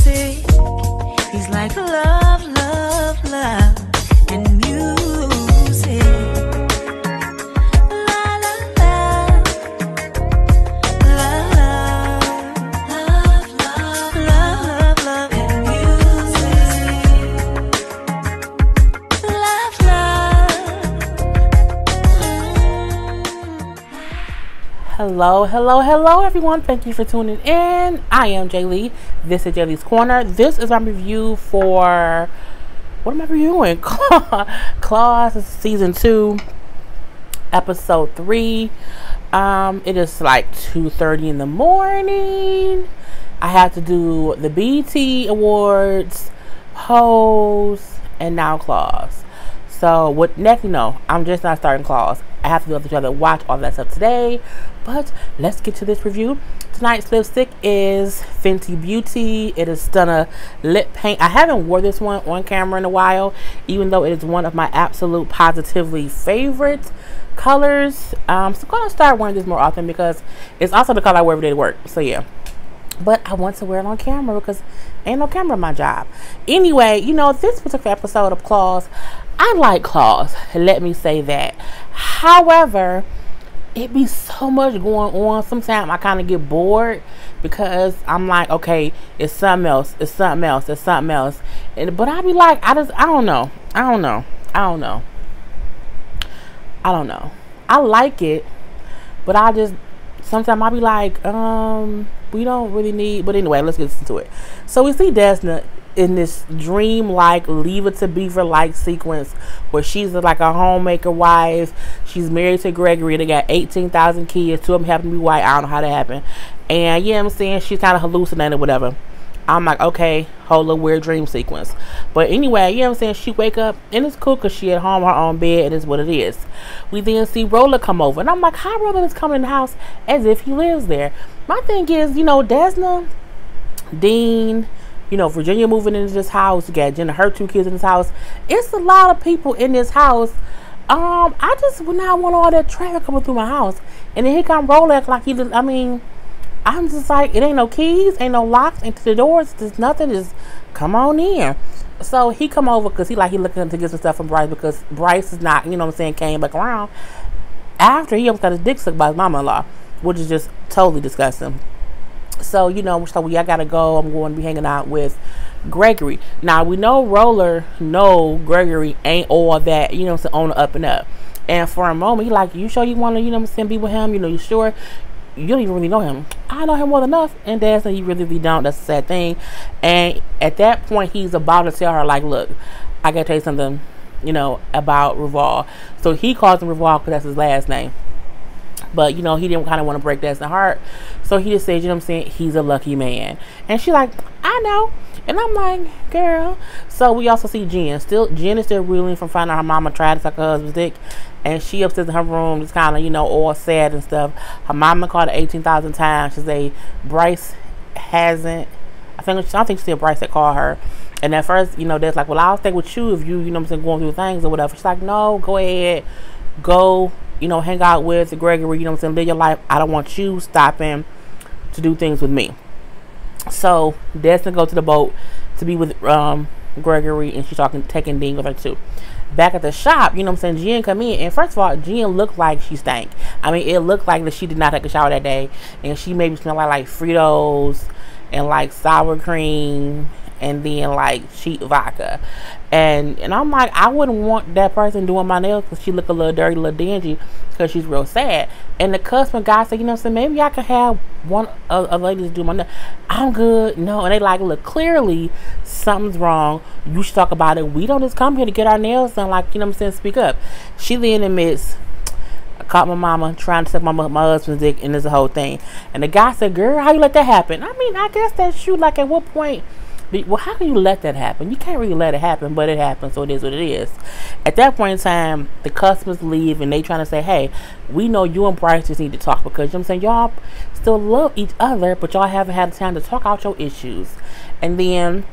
music. He's like love, love, love, and music. La la la, love, love, love, love, love, and music. Love, love. Hello, hello, hello everyone. Thank you for tuning in. I am Jay Lee. This is Jay Lee's Corner. This is my review for, what am I reviewing? Claws season 2, episode 3. It is like 2:30 in the morning. I have to do the BET Awards, Pose, and now Claws. So what next? No, I'm just not starting Claws. I have to do each other, watch all that stuff today. But let's get to this review. Tonight's lipstick is Fenty Beauty. It is Stunner Lip Paint. I haven't wore this one on camera in a while, even though it is one of my absolute positively favorite colors. So I'm gonna start wearing this more often because it's also the color I wear every day to work. So yeah. But I want to wear it on camera because ain't no camera in my job. Anyway, you know, this particular episode of Claws, I like Claws, let me say that. However, it be so much going on. Sometimes I kind of get bored because I'm like, okay, it's something else, it's something else, it's something else. But I be like, I don't know. I like it, but sometimes I'll be like, we don't really need, but anyway, let's get into it. So we see Desna in this dream-like, Leave It to Beaver-like sequence where she's like a homemaker wife. She's married to Gregory. They got 18,000 kids. 2 of them happen to be white. I don't know how that happened. And you know what I'm saying? She's kind of hallucinating or whatever. I'm like, okay, whole little weird dream sequence. But anyway, you know what I'm saying? She wake up and it's cool because she at home, her own bed, and it's what it is. We then see Roller come over. And I'm like, how Roller is coming in the house as if he lives there? My thing is, you know, Desna, Dean, you know, Virginia moving into this house. You got Jenna, her 2 kids in this house. It's a lot of people in this house. I just would not want all that traffic coming through my house. And then he come Roller like he just, I mean, I'm just like, it ain't no keys, ain't no locks, ain't the doors, there's nothing, just come on in. So he come over because he looking to get some stuff from Bryce because Bryce is not, you know what I'm saying, came back around after he almost got his dick sucked by his mama-in-law, which is just totally disgusting. So, you know, so I gotta go. I'm going to be hanging out with Gregory. Now, we know Roller, Gregory ain't all that, you know what I'm saying, on the up and up. And for a moment, he like, you sure you want to, you know what I'm saying, be with him? You know, you sure? You don't even really know him. I know him well enough. And Dad said, you really don't. That's a sad thing. And at that point, he's about to tell her, like, look, I gotta tell you something, you know, about Revolve. So he calls him Revolve because that's his last name. But, you know, he didn't kind of want to break Desna's heart. So he just said, you know what I'm saying, he's a lucky man. And she's like, I know. And I'm like, girl. So we also see Jen. Jen is still reeling from finding out her mama tried to suck her husband's dick. And she upstairs in her room, just kind of, you know, all sad and stuff. Her mama called her 18,000 times. She said, Bryce hasn't. I don't think she said Bryce that called her. And at first, you know, Dad's like, well, I'll stay with you if you know what I'm saying, going through things or whatever. She's like, no, go ahead. Go, you know, hang out with Gregory, you know what I'm saying, live your life. I don't want you stopping to do things with me. So Desna go to the boat to be with Gregory, and she's taking Dean with her too. Back at the shop, you know what I'm saying, Jen come in, and first of all, Jen looked like she stank. I mean, it looked like that she did not take a shower that day, and she maybe smelled like Fritos and like sour cream and then like cheap vodka. And I'm like, I wouldn't want that person doing my nails because she look a little dirty, a little dingy, because she's real sad. And the customer guy said, you know what I'm saying, maybe I could have one of the ladies do my nails. I'm good. No. And they like, look, clearly something's wrong. You should talk about it. We don't just come here to get our nails done, like, you know what I'm saying, speak up. She then admits, I caught my mama trying to suck my husband's dick, and there's a whole thing. And the guy said, girl, how you let that happen? I mean, I guess that's true. Like, at what point? Well, how can you let that happen? You can't really let it happen, but it happens, so it is what it is. At that point in time, the customers leave, and they trying to say, hey, we know you and Bryce just need to talk, because, you know what I'm saying, y'all still love each other, but y'all haven't had time to talk out your issues. And then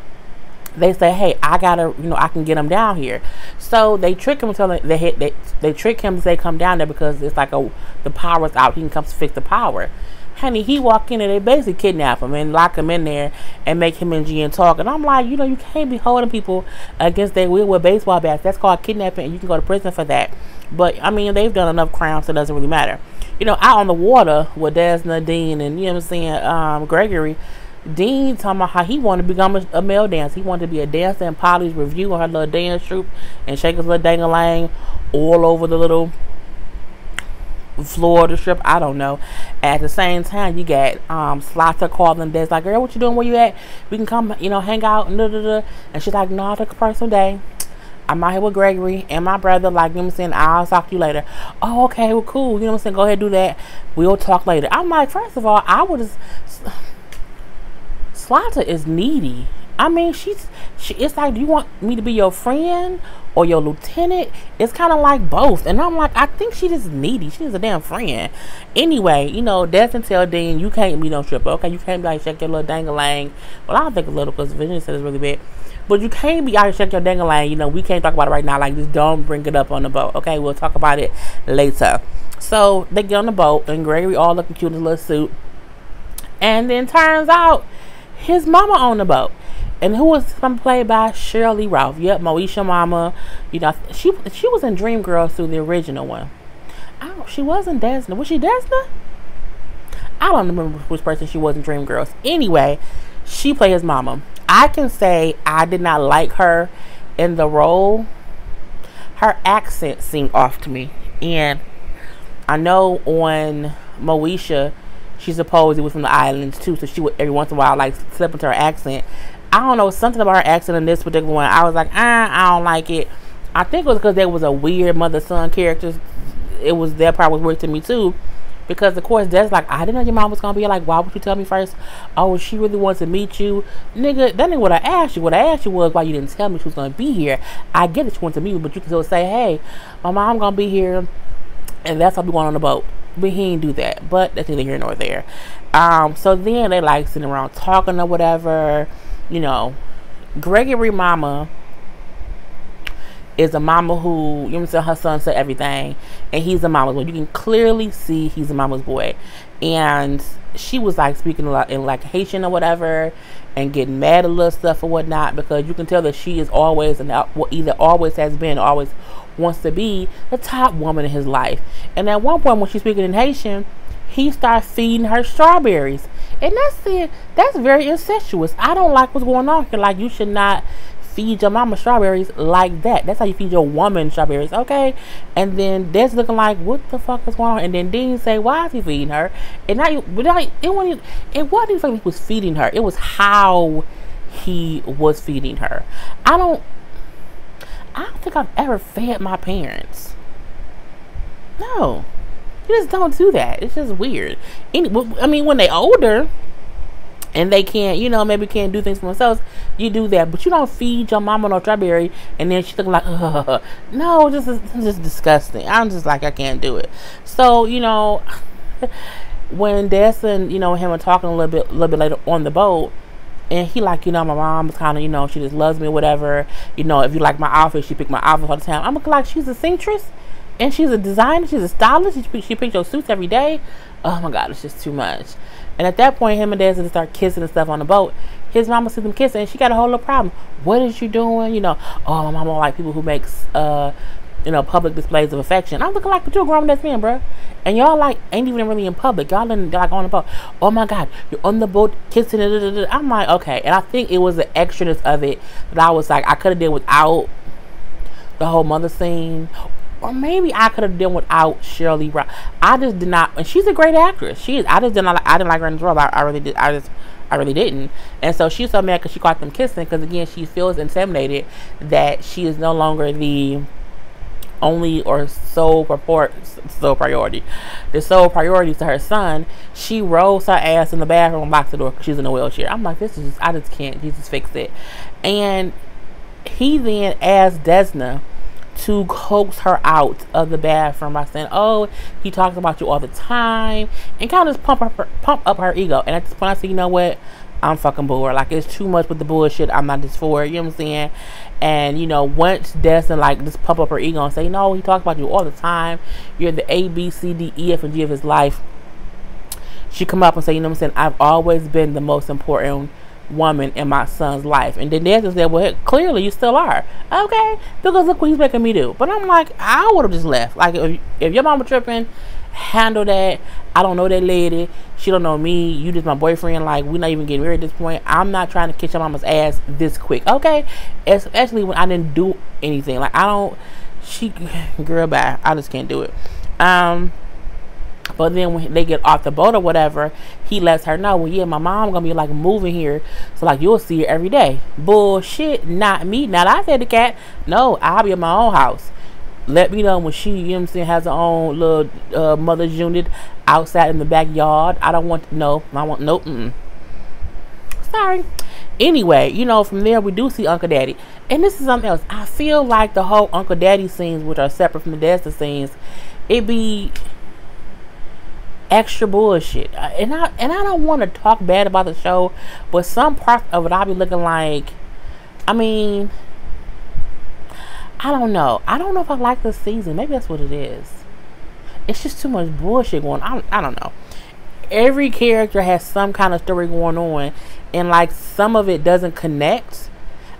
they say, hey, I gotta, you know, I can get him down here. So they trick him until they trick him to say come down there because it's like the power's out. He can come fix the power. Honey, he walk in and they basically kidnap him and lock him in there and make him and Jen talk. And I'm like, you know, you can't be holding people against their will with baseball bats. That's called kidnapping, and you can go to prison for that. But I mean, they've done enough crimes, so it doesn't really matter. You know, out on the water with Desna, Dean, and you know what I'm saying, Gregory. Dean talking about how he wanted to become a male dancer. He wanted to be a dancer in Polly's Review on her little dance troupe and shake his little dang-a-lang all over the little floor of the strip. I don't know. At the same time, you got Slotta calling Des like, girl, what you doing? Where you at? We can come, you know, hang out and da-da-da. And she's like, no, I took a personal day. I'm out here with Gregory and my brother. Like, you know what I'm saying? I'll talk to you later. Oh, okay, well, cool. You know what I'm saying? Go ahead, do that. We'll talk later. I'm like, first of all, I would just... Slotta is needy. I mean, it's like, do you want me to be your friend or your lieutenant? It's kind of like both. And I'm like, I think she just needy. She's a damn friend. Anyway, you know, Desna tell Dean, you can't be no stripper, okay? You can't be like, shake your little dang-a-lang. Well, I don't think a little, because Virginia said it's really big. But you can't be out here shake your dang-a-lang. You know, we can't talk about it right now. Like, just don't bring it up on the boat, okay? We'll talk about it later. So, they get on the boat, and Gregory all looking cute in his little suit. And then turns out, his mama on the boat. And who was played by Shirley Ralph. Yep, Moesha mama. You know, she was in Dreamgirls through the original one. She wasn't Desna. Was she Desna? I don't remember which person she was in Dreamgirls. Anyway, she played his mama. I can say I did not like her in the role. Her accent seemed off to me. And I know on Moesha, she supposedly was from the islands too, so she would every once in a while like slip into her accent. I don't know, something about her accent in this particular one. I was like, I don't like it. I think it was because there was a weird mother-son character. That part was weird to me too, because of course that's like, I didn't know your mom was gonna be like, why would you tell me first? Oh, she really wants to meet you, nigga. That ain't what I asked you. What I asked you was why you didn't tell me she was gonna be here. I get that she wants to meet you, but you can still say, hey, my mom gonna be here, and that's why we going on the boat. But he didn't do that. But that's neither here nor there. So then they like sitting around talking or whatever. You know, Gregory mama is a mama who, you know what I'm saying, her son said everything. And he's a mama's boy. You can clearly see he's a mama's boy. And she was like speaking a lot in like Haitian or whatever. And getting mad at little stuff or whatnot. Because you can tell that she is always, and either always has been, or always wants to be the top woman in his life. And at one point when she's speaking in Haitian, he starts feeding her strawberries. And that's very incestuous. I don't like what's going on here. Like, you should not feed your mama strawberries like that. That's how you feed your woman strawberries, okay? And then that's looking like, what the fuck is going on? And then Dean say, why is he feeding her? And now it wasn't even like he was feeding her. It was how he was feeding her. I don't think I've ever fed my parents. No. You just don't do that. It's just weird. I mean, when they older and they can't, you know, maybe can't do things for themselves, you do that. But you don't feed your mama no strawberry and then she's looking like, ugh. No, this is just disgusting. I'm just like, I can't do it. So, you know, when Des and, you know, him are talking a little bit later on the boat, and he like, you know, my mom is kind of, you know, she just loves me or whatever. You know, if you like my outfit, she pick my outfit all the time. I'm like, she's a seamstress and she's a designer, she's a stylist, she picks your suits every day. Oh my God, it's just too much. And at that point, him and Desna start kissing and stuff on the boat. His mama sees them kissing and she got a whole little problem. What is you doing? You know, oh, my mama don't like people who makes you know, public displays of affection. I'm looking like, but you're a grown ass man, bro. And y'all like ain't even really in public. Y'all like on the boat. Oh my God, you're on the boat kissing. I'm like, okay. And I think it was the extraness of it that I was like, I could have done without the whole mother scene. Or maybe I could have done without Shirley Ralph. I just did not, and she's a great actress. She is. I didn't like her in the role. I really did. I really didn't. And so she's so mad because she caught them kissing. Because again, she feels intimidated that she is no longer the only or sole priority. The sole priority to her son. She rolls her ass in the bathroom and locks the door because she's in a wheelchair. I'm like, this is just, I just can't. Jesus, fix it. And he then asked Desna to coax her out of the bathroom by saying, oh, he talks about you all the time, and kind of just pump up her ego. And at this point I said, you know what, I'm fucking bored. Like, it's too much with the bullshit. I'm not just for it, you know what I'm saying? And you know, once Desna like just pump up her ego and say, no, he talks about you all the time, you're the A, B, C, D, E, F, and G of his life, she come up and say, you know what I'm saying, I've always been the most important woman in my son's life. And then Desna said, well, clearly you still are. Okay, because look what he's making me do. But I'm like, I would have just left. Like, if your mama tripping, handle that. I don't know that lady. She don't know me. You just my boyfriend. Like, we're not even getting married at this point. I'm not trying to kiss your mama's ass this quick. Okay, especially when I didn't do anything. Like, I don't. Girl, bye. I just can't do it. But then when they get off the boat or whatever, he lets her know, well, yeah, my mom gonna be like moving here, so like you'll see her every day. Bullshit, not me. Not I said the cat. No, I'll be in my own house. Let me know when she, you know what I'm saying, has her own little mother's unit outside in the backyard. I don't want, no, I want, nope, sorry. Anyway, you know, from there we do see Uncle Daddy. And this is something else. I feel like the whole Uncle Daddy scenes, which are separate from the Desna scenes, it be extra bullshit. And I don't want to talk bad about the show, but some parts of it I'll be looking like, I mean, I don't know. I don't know if I like this season. Maybe that's what it is. It's just too much bullshit going on. I don't know. Every character has some kind of story going on, and like some of it doesn't connect.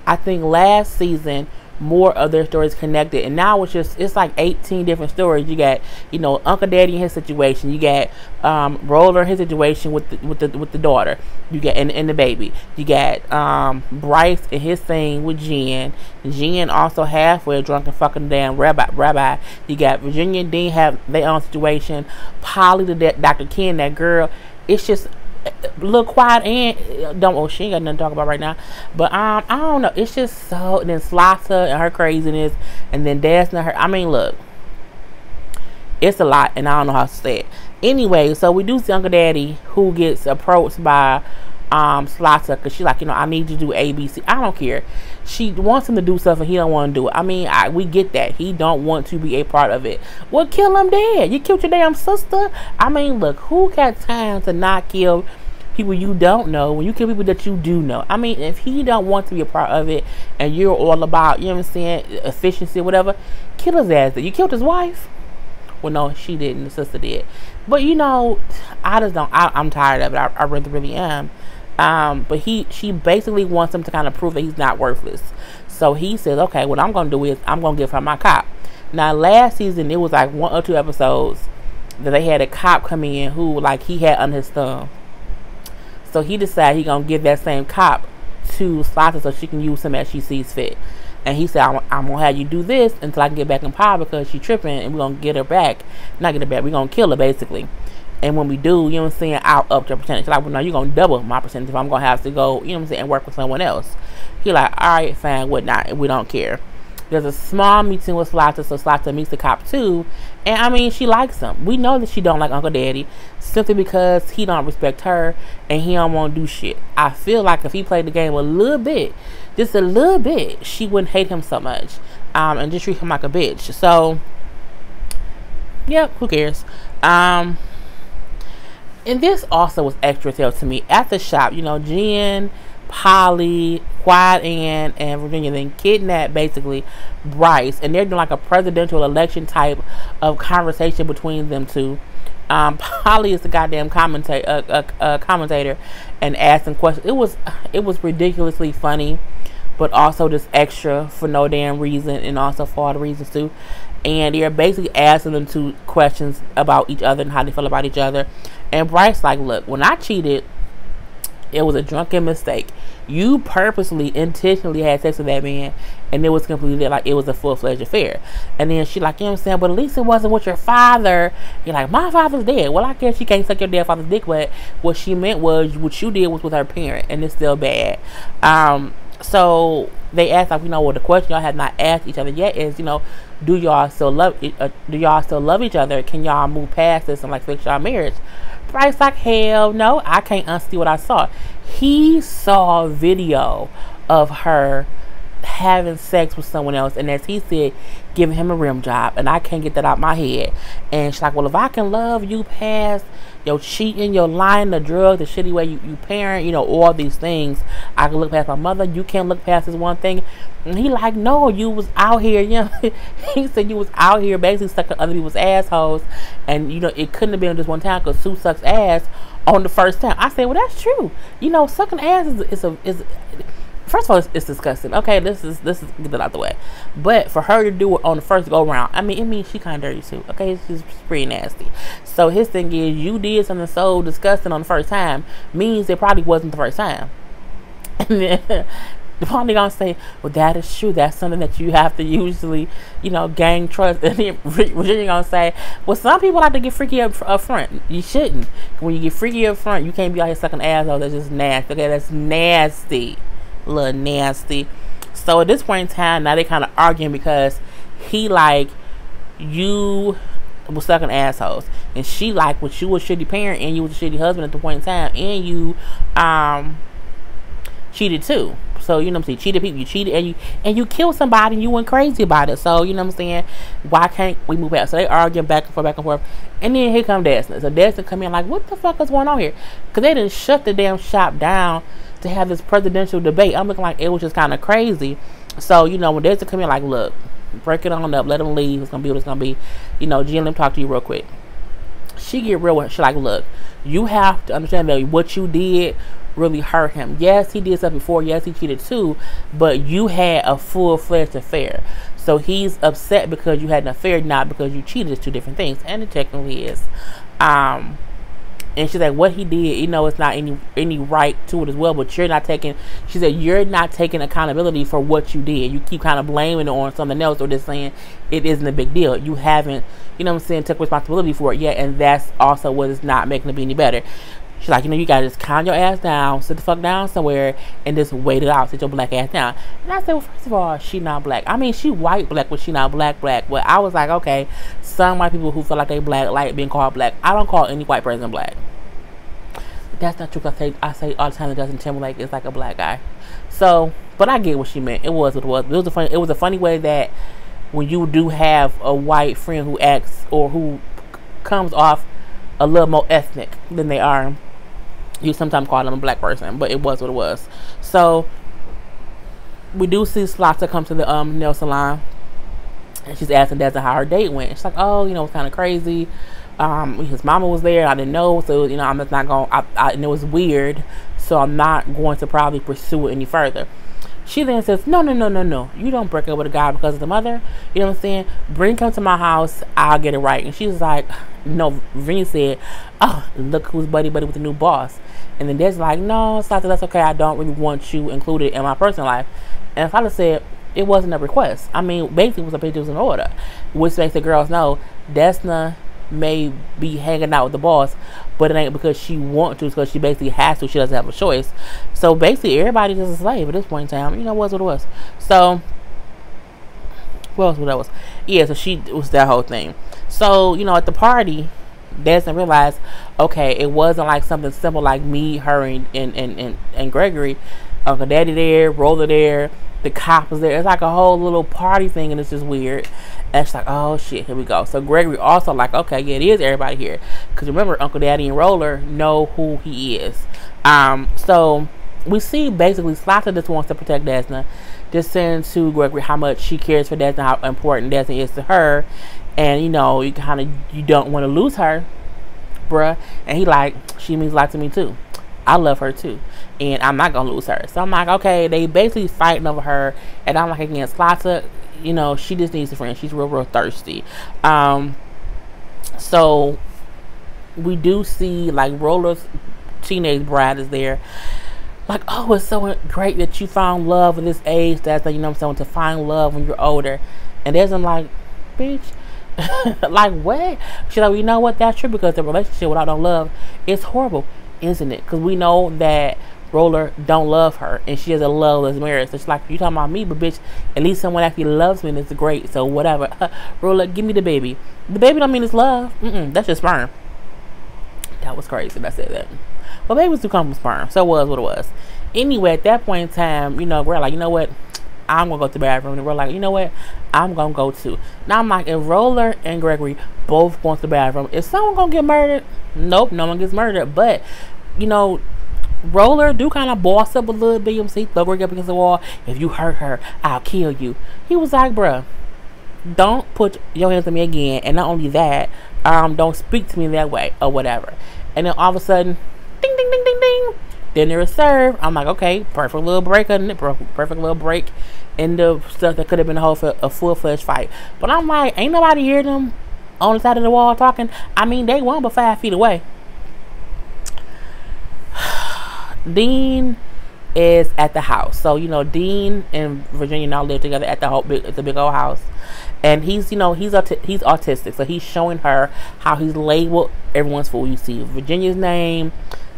I think last season more of their stories connected, and now it's like 18 different stories. You got, you know, Uncle Daddy and his situation. You got Roller and his situation with the daughter. You got and the baby. You got Bryce and his thing with Jen. Jen also halfway drunk and fucking damn rabbi. You got Virginia and Dean have their own situation. Polly, the Dr. Ken, that girl. It's just a little quiet, and she ain't got nothing to talk about right now, but I don't know, it's just so. And then Slotta and her craziness, and then Desna, her, I mean, look, it's a lot, and I don't know how to say it. Anyway, so we do see Uncle Daddy, who gets approached by Slotta, because she's like, you know, I need you to do ABC. I don't care. She wants him to do stuff and he don't want to do it. I mean, we get that. He don't want to be a part of it. Well, kill him dead. You killed your damn sister. I mean, look, who got time to not kill people you don't know when you kill people that you do know? I mean, if he don't want to be a part of it and you're all about, you know what I'm saying, efficiency or whatever, kill his ass. You killed his wife? Well, no, she didn't. The sister did. But, you know, I just don't. I'm tired of it. I really am. But she basically wants him to kind of prove that he's not worthless. So he says, okay, what I'm going to do is I'm going to give her my cop. Now, last season, it was like 1 or 2 episodes that they had a cop come in who, like, he had under his thumb. So he decided he's going to give that same cop to Slotta so she can use him as she sees fit. And he said, I'm going to have you do this until I can get back in power because she's tripping, and we're going to get her back. Not get her back, we're going to kill her, basically. And when we do, you know what I'm saying, I'll up your percentage. Like, well, no, you're going to double my percentage if I'm going to have to go, you know what I'm saying, and work with someone else. He like, all right, fine, whatnot, and we don't care. There's a small meeting with Slotta, so Slotta meets the cop too. And, I mean, she likes him. We know that she don't like Uncle Daddy simply because he don't respect her and he don't want to do shit. I feel like if he played the game a little bit, just a little bit, she wouldn't hate him so much and just treat him like a bitch. So, yeah, who cares? And this also was extra tale to me. At the shop, you know, Jen, Polly, Quiet Ann, and Virginia then kidnapped basically Bryce, and they're doing like a presidential election type of conversation between them two. Polly is the goddamn commentator and asking questions. It was ridiculously funny, but also just extra for no damn reason, and also for other reasons too. And they're basically asking them 2 questions about each other and how they feel about each other. And Bryce like, look, when I cheated, it was a drunken mistake. You purposely, intentionally had sex with that man, and it was completely like it was a full-fledged affair. And then she like, you know what I'm saying, but at least it wasn't with your father. You're like, my father's dead. Well, I guess she can't suck your dead father's dick, but what she meant was what you did was with her parent, and it's still bad. So they asked, like, you know, well, the question y'all have not asked each other yet is, you know, do y'all still love each other? Can y'all move past this and like fix y'all marriage? Bryce like, hell no, I can't unsee what I saw. He saw a video of her having sex with someone else, and as he said, giving him a rim job, and I can't get that out my head. And she's like, well, if I can love you past, your cheating, your lying, the drugs, the shitty way you parent, you know, all these things. I can look past my mother. You can't look past this one thing. And he like, no, you was out here, you know. He said you was out here basically sucking other people's assholes. And, you know, it couldn't have been just one time because Sue sucks ass on the first time. I said, well, that's true. You know, sucking ass is first of all, it's disgusting. Okay, this is get that out the way. But for her to do it on the first go round, I mean, it means she kind of dirty too. Okay, it's just pretty nasty. So his thing is, you did something so disgusting on the first time, means it probably wasn't the first time. And then the probably gonna say, well, that is true. That's something that you have to usually, you know, gain trust. And then Virginia gonna say, well, some people like to get freaky up front. You shouldn't. When you get freaky up front, you can't be out here sucking assholes. That's just nasty. Okay, that's nasty. Little nasty. So at this point in time, now they kind of arguing because he like, you was sucking assholes, and she like, what, you was a shitty parent and you was a shitty husband at the point in time, and you cheated too. So, you know what I'm saying, cheated people, you cheated and you killed somebody and you went crazy about it. So, you know what I'm saying, why can't we move back? So they arguing back and forth, and then here come Desna. So Desna come in like, what the fuck is going on here? Because they didn't shut the damn shop down to have this presidential debate. I'm looking like it was just kind of crazy. So, you know, when Desna come in like, look, break it on up, let them leave, it's gonna be what it's gonna be. You know, Jen, let me talk to you real quick. She get real with her. She like, look, you have to understand that what you did really hurt him. Yes, he did stuff before. Yes, he cheated too, but you had a full-fledged affair. So he's upset because you had an affair, not because you cheated. It's two different things, and it technically is. And she's like, what he did, you know, it's not any right to it as well, but you're not taking, she said, you're not taking accountability for what you did. You keep kind of blaming it on something else, or just saying it isn't a big deal. You haven't, you know what I'm saying, took responsibility for it yet, and that's also what is not making it be any better. She's like, you know, you gotta just calm your ass down, sit the fuck down somewhere, and just wait it out. Sit your black ass down. And I said, well, first of all, she not black. I mean, she white black, but she not black. But I was like, okay, some white people who feel like they black like being called black. I don't call any white person black. That's not true. I say all the time that Justin Timberlake is like a black guy. So, but I get what she meant. It was what it was. It was a funny way that when you do have a white friend who acts or who comes off a little more ethnic than they are, you sometimes call them a black person, but it was what it was. So we do see Slotta come to the nail salon, and she's asking Desna how her date went. She's like, oh, you know, it's kind of crazy. His mama was there. I didn't know, so you know, I'm just not going. And it was weird, so I'm not going to probably pursue it any further. She then says, no, you don't break up with a guy because of the mother. You know what I'm saying? Bring him to my house, I'll get it right. And she's like, no. Vinny said, oh, look who's buddy with the new boss. And then Desna's like, no, Slotta, that's okay. I don't really want you included in my personal life. And Slotta said, it wasn't a request. I mean, basically it was a picture was in order, which makes the girls know Desna may be hanging out with the boss, but it ain't because she wants to. It's because she basically has to. She doesn't have a choice. So basically everybody's just a slave at this point in time. You know, what it was. So what else? What that was? Yeah. So she was that whole thing. So you know, at the party, Desna realized, okay, it wasn't like something simple like me, her, and Gregory. Uncle Daddy there, Roller there, the cop was there. It's like a whole little party thing, and it's just weird. And she's like, oh shit, here we go. So Gregory also like, okay, yeah, it is everybody here, because remember, Uncle Daddy and Roller know who he is. So we see basically Slotta just wants to protect Desna, just saying to Gregory how much she cares for Desna, how important Desna is to her, and you know, you don't want to lose her, bruh. And he like, she means a lot to me too. I love her too, and I'm not gonna lose her. So I'm like, okay, they basically fighting over her, and I'm like, again, Slotta, you know, she just needs a friend. She's real thirsty. So we do see like Roller's teenage bride is there. Like, oh, it's so great that you found love at this age. That's like, you know what I'm saying, to find love when you're older. And there's I'm like, bitch. Like, what? She's like, well, you know what? That's true, because the relationship without no love is horrible, isn't it? Because we know that Roller don't love her, and she has a loveless marriage. So she's like, you talking about me, but bitch, at least someone actually loves me, and it's great. So whatever. Roller, give me the baby. The baby don't mean it's love. That's just sperm. That was crazy that I said that. Well, babies do come from sperm, so it was what it was. Anyway, at that point in time, you know, we're like, you know what? I'm gonna go to the bathroom. And we're like, you know what? I'm gonna go too. Now I'm like, if Roller and Gregory both going to the bathroom, is someone gonna get murdered? Nope, no one gets murdered. But you know, Roller do kind of boss up a little bit. You see, throw Gregory up against the wall. If you hurt her, I'll kill you. He was like, bruh, don't put your hands on me again. And not only that, don't speak to me that way or whatever. And then all of a sudden, ding, ding, ding, ding, ding. Dinner is served. I'm like, okay, perfect little break, perfect little break in the stuff that could have been a full-fledged fight. But I'm like, ain't nobody hear them on the side of the wall talking. I mean, they weren't but 5 feet away. Dean is at the house. So, you know, Dean and Virginia now live together at the big old house. And he's, you know, he's autistic. So he's showing her how he's labeled everyone's food. You see Virginia's name,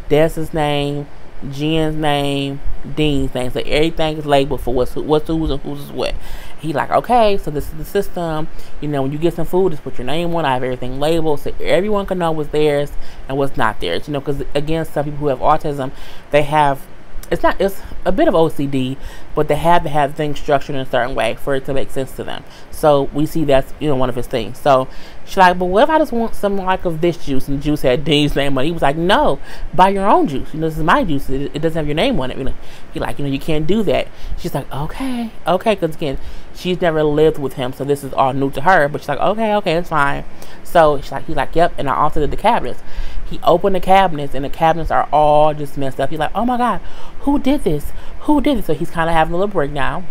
Desna's name, Jen's name, Dean's name. So everything is labeled for what's who's and who's what. He like, okay, so this is the system. You know, when you get some food, just put your name on. I have everything labeled so everyone can know what's theirs and what's not theirs. You know, because again, some people who have autism, they have, it's a bit of OCD, but they have to have things structured in a certain way for it to make sense to them. So we see that's, you know, one of his things. So she's like, but what if I just want some like of this juice? And the juice had Dean's name on it. He was like, no, buy your own juice. You know, this is my juice. It doesn't have your name on it. You know, he like, you know, you can't do that. She's like, okay, because again, she's never lived with him, so this is all new to her. But she's like, okay, it's fine. So he's like, yep. And I also did the cabinets. He opened the cabinets, and the cabinets are all just messed up. He's like, oh my God, who did this? So he's kind of having a little breakdown.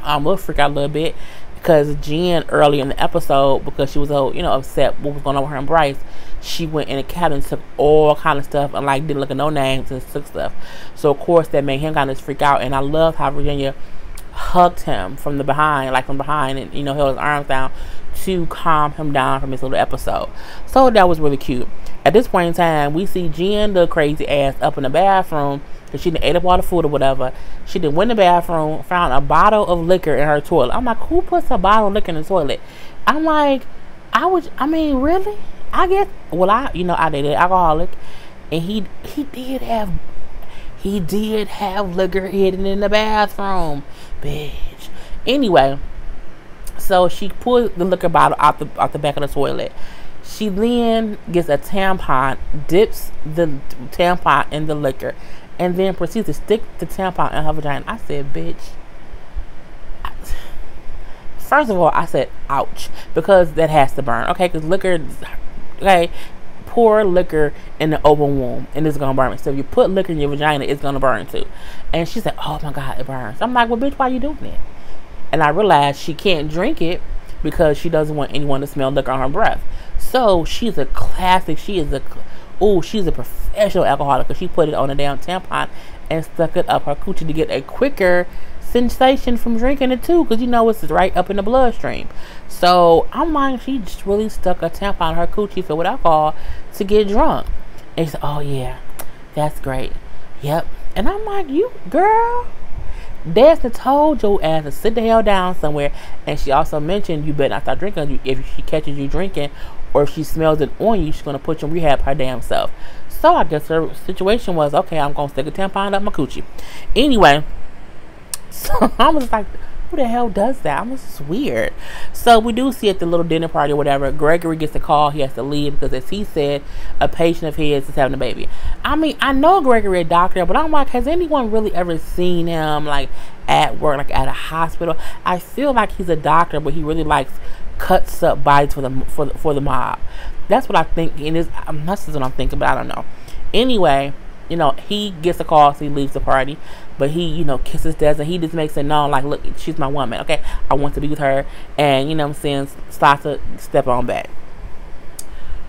We'll freak out a little bit because Jen early in the episode, because she was you know, upset what was going on with her and Bryce, she went in the cabinet and took all kind of stuff and like didn't look at no names and took stuff. So of course that made him kind of freak out. And I love how Virginia hugged him from behind, and you know, held his arms down to calm him down from this little episode. So that was really cute. At this point in time, we see Jen, the crazy ass, up in the bathroom because she done ate up all the food or whatever. She done went in the bathroom, found a bottle of liquor in her toilet. I'm like, who puts a bottle of liquor in the toilet? I'm like, I mean, really? I guess, well, I dated an alcoholic, and he did have liquor hidden in the bathroom, bitch. Anyway, so she pulled the liquor bottle out the back of the toilet. She then gets a tampon, dips the tampon in the liquor, and then proceeds to stick the tampon in her vagina. I said, bitch. First of all, I said, ouch, because that has to burn. Okay, because liquor, okay, pour liquor in the open womb, and it's going to burn. So if you put liquor in your vagina, it's going to burn too. And she said, oh my God, it burns. I'm like, well, bitch, why you doing it? And I realized she can't drink it because she doesn't want anyone to smell liquor on her breath. So she's a classic. She's a professional alcoholic because she put it on a damn tampon and stuck it up her coochie to get a quicker sensation from drinking it too, because you know it's right up in the bloodstream. So I'm like, she just really stuck a tampon in her coochie filled with alcohol to get drunk. And she said, oh yeah, that's great. Yep. And I'm like, you girl, Desna told your ass to sit the hell down somewhere. And she also mentioned you better not start drinking. If she catches you drinking, or if she smells it on you, she's going to put you in rehab her damn self. So I guess her situation was, okay, I'm going to stick a tampon up my coochie. Anyway, so I was like, who the hell does that? I was just weird. So we do see at the little dinner party or whatever, Gregory gets a call. He has to leave because, as he said, a patient of his is having a baby. I mean, I know Gregory a doctor, but I'm like, has anyone really ever seen him like at work, like at a hospital? I feel like he's a doctor, but he really likes cuts up bodies for the mob. That's what I think. And that's what I'm thinking, but I don't know. Anyway, you know, he gets a call, so he leaves the party. But he, you know, kisses Desna. He just makes it known, like, look, she's my woman, okay? I want to be with her. And, you know what I'm saying, Slata step on back.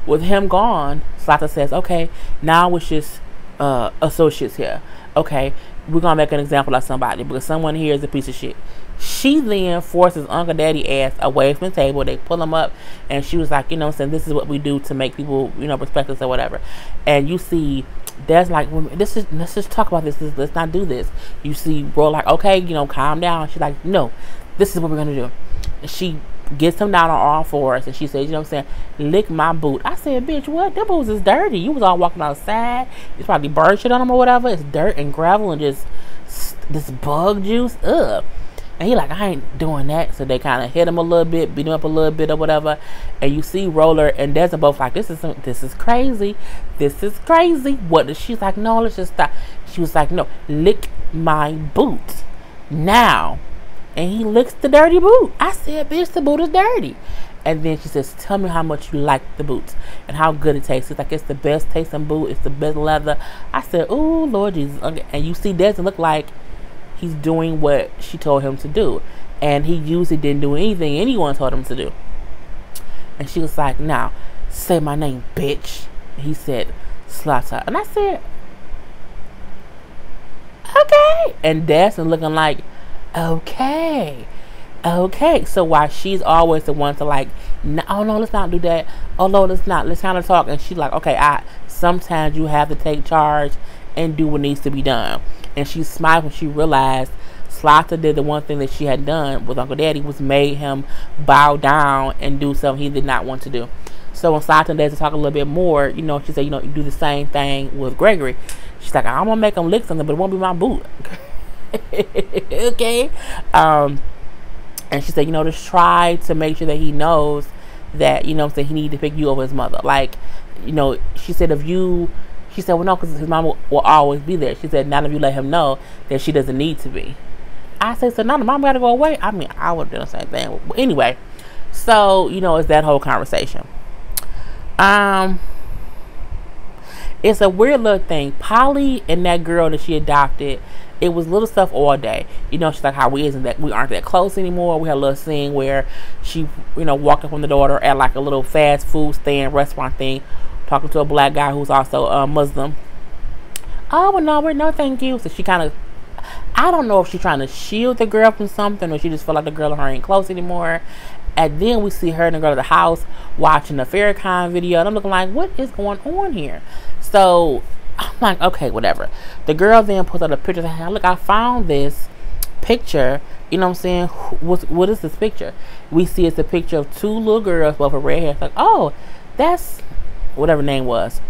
With him gone, Slata says, okay, now it's just associates here. Okay, we're going to make an example of somebody because someone here is a piece of shit. She then forces Uncle Daddy ass away from the table. They pull him up, and she was like, you know what I'm saying, this is what we do to make people, you know, respect us or whatever. And you see Dad's like, let's just talk about this. Let's not do this. You see Bro like, okay, you know, calm down. She's like, no, this is what we're going to do. And she gets him down on all fours, and she says, you know what I'm saying, lick my boot. I said, bitch, what? That boots is dirty. You was all walking outside. It's probably bird shit on him or whatever. It's dirt and gravel and just this bug juice. Ugh. And he like, I ain't doing that. So they kind of hit him a little bit, beat him up a little bit or whatever. And you see Roller and Desna both like, this is crazy. This is crazy. What? She's like, no, let's just stop. She was like, no, lick my boot now. And he licks the dirty boot. I said, bitch, the boot is dirty. And then she says, tell me how much you like the boots and how good it tastes. It's like, it's the best tasting boot. It's the best leather. I said, oh, Lord Jesus. Okay. And you see Desna look like he's doing what she told him to do. And he usually didn't do anything anyone told him to do. And she was like, now, say my name, bitch. He said, Slaughter. And I said, okay. And Desna looking like, okay. Okay, so while she's always the one to like, no, oh no, let's not do that. Oh no, let's not. Let's kind of talk. And she's like, okay, sometimes you have to take charge and do what needs to be done. And she smiled when she realized Slaughter did the one thing that she had done with Uncle Daddy, was made him bow down and do something he did not want to do. So when Slaughter does talk a little bit more, you know, she said, you know, you do the same thing with Gregory. She's like, I'm gonna make him lick something, but it won't be my boot. Okay. And she said, you know, just try to make sure that he knows that, you know, that he needs to pick you over his mother. Like, you know, she said, she said, well, no, because his mama will always be there. She said, not if you let him know that she doesn't need to be. I said, so now the mama got to go away? I mean, I would have done the same thing. But anyway, so, you know, it's that whole conversation. It's a weird little thing. Polly and that girl that she adopted, it was little stuff all day. You know, she's like, how we aren't that close anymore. We had a little scene where she, you know, walked up on the daughter at like a little fast food stand, restaurant thing, talking to a black guy who's also Muslim. Oh, well, no, thank you. So she kind of, I don't know if she's trying to shield the girl from something, or she just felt like the girl and her ain't close anymore. And then we see her and the girl to the house watching the Farrakhan video, and I'm looking like, what is going on here? So I'm like, okay, whatever. The girl then puts out a picture and says, look, I found this picture. You know what I'm saying? What is this picture? We see it's a picture of two little girls, both with red hair. It's like, oh, that's whatever name was.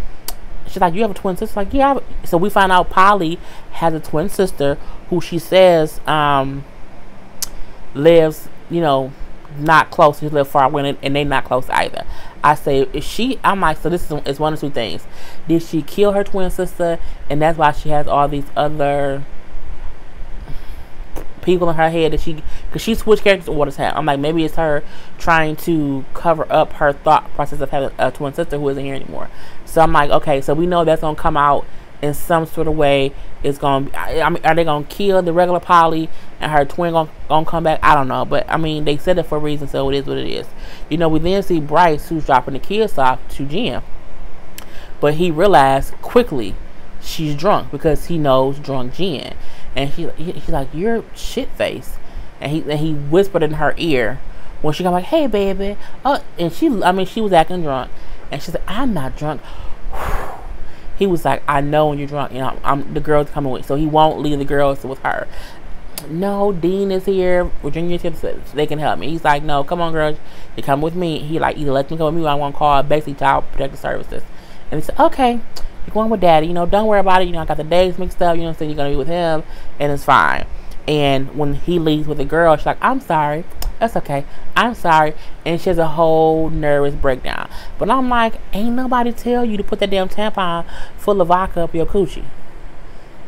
She's like, you have a twin sister? Like, yeah. So we find out Polly has a twin sister who she says lives, you know, not close. She live far away, and they not close either. I say, I'm like, so this is one of two things. Did she kill her twin sister, and that's why she has all these other people in her head that because she switched characters all the time. I'm like, maybe it's her trying to cover up her thought process of having a twin sister who isn't here anymore. So I'm like, okay, so we know that's gonna come out in some sort of way. It's gonna, I mean, are they gonna kill the regular Polly and her twin gonna come back? I don't know, but I mean, they said it for a reason, so it is what it is. You know, we then see Bryce, who's dropping the kids off to Jen, but he realized quickly she's drunk because he knows drunk Jen, and he's like, you're shit face, and he whispered in her ear when she got like, hey baby, and she was acting drunk, and she said, I'm not drunk. He was like, I know when you're drunk, you know, the girl's coming with, so he won't leave the girls with her. No, Dean is here, Virginia's here, so they can help me. He's like, no, come on girls, you come with me. He like, either let me come with me or I want to call basically Child Protective Services. And he said, okay, you're going with daddy, you know, don't worry about it, you know, I got the days mixed up, you know what I'm saying, you're going to be with him, and it's fine. And when he leaves with the girl, she's like, I'm sorry. That's okay. I'm sorry. And she has a whole nervous breakdown. But I'm like, ain't nobody tell you to put that damn tampon full of vodka up your coochie.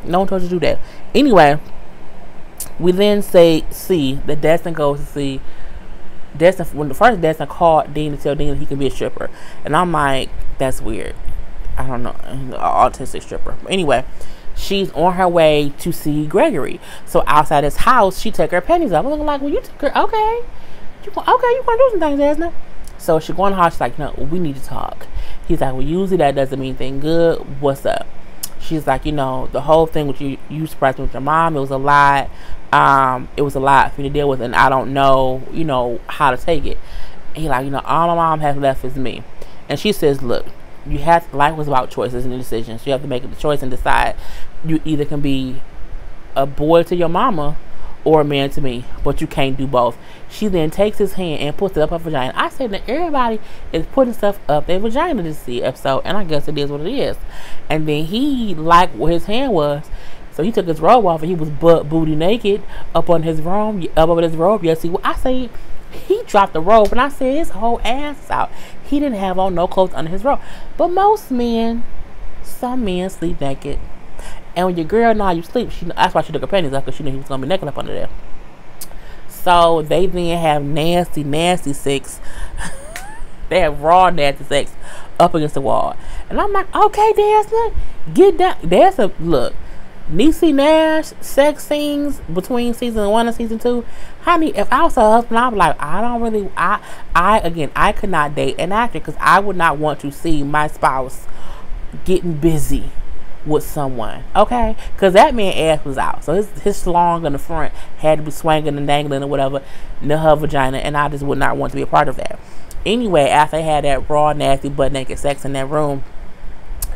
No one told you to do that. Anyway, we then see that Desna goes to see Desna. When the first Desna called Dean to tell Dean that he can be a stripper. And I'm like, that's weird. I don't know. An autistic stripper. But anyway, she's on her way to see Gregory. So outside his house, she took her panties off. I'm looking like, well, you took her, okay. You want to do some things, Desna. So she going to the house, she's like, no, we need to talk. He's like, well, usually that doesn't mean anything good. What's up? She's like, you know, the whole thing with you surprised me with your mom, it was a lot. It was a lot for me to deal with, and I don't know, you know, how to take it. And he's like, you know, all my mom has left is me. And she says, look, you have to, life was about choices and decisions. You have to make the choice and decide. You either can be a boy to your mama or a man to me, but you can't do both. She then takes his hand and puts it up her vagina. I said that everybody is putting stuff up their vagina this episode, and I guess it is what it is. And then he liked where his hand was, So he took his robe off and he was butt booty naked up on his robe, up over his robe. Yes, I say he dropped the robe, and I said his whole ass out. He didn't have on no clothes under his robe. But most men, some men sleep naked. And when your girl know how you sleep, that's why she took her panties off, because she knew he was gonna be naked up under there. So they then have nasty, nasty sex. They have raw, nasty sex up against the wall. And I'm like, okay, Desna, get down. There's a look. Niecy Nash sex scenes between season 1 and season 2. Honey, if I was her husband, I'd be like, I could not date an actor, because I would not want to see my spouse getting busy with someone, okay? Because that man ass was out, so his slong in the front had to be swinging and dangling or whatever in her vagina, and I just would not want to be a part of that. Anyway, after they had that raw, nasty, butt naked sex in that room,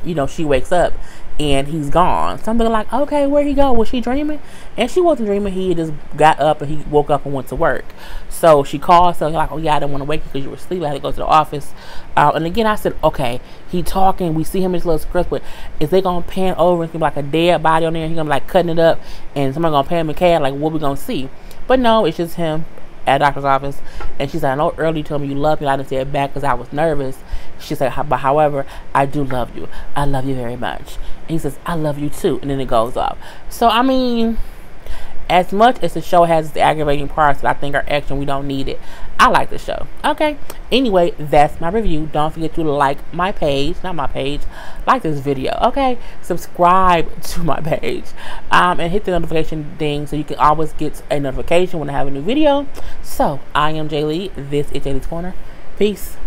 you know, she wakes up and he's gone. Something like, okay, where'd he go? Was she dreaming? And she wasn't dreaming. He just got up and he woke up and went to work. So she called, so like, oh yeah, I didn't want to wake you because you were asleep. I had to go to the office. And again, I said, okay, he talking. We see him in his little script, but is they gonna pan over and see like a dead body on there? And he gonna be like cutting it up, and somebody gonna pay him a cash? Like, what we gonna see? But no, it's just him at the doctor's office. And she said, I know earlier you told me you love me. I didn't say it back because I was nervous. She said, but however, I do love you. I love you very much. And he says, I love you too. And then it goes off. So, I mean, as much as the show has the aggravating parts that I think are extra, we don't need it. I like the show. Okay. Anyway, that's my review. Don't forget to like my page. Not my page. Like this video. Okay. Subscribe to my page. And hit the notification ding so you can always get a notification when I have a new video. So, I am Jay Lee. This is Jay Lee's Corner. Peace.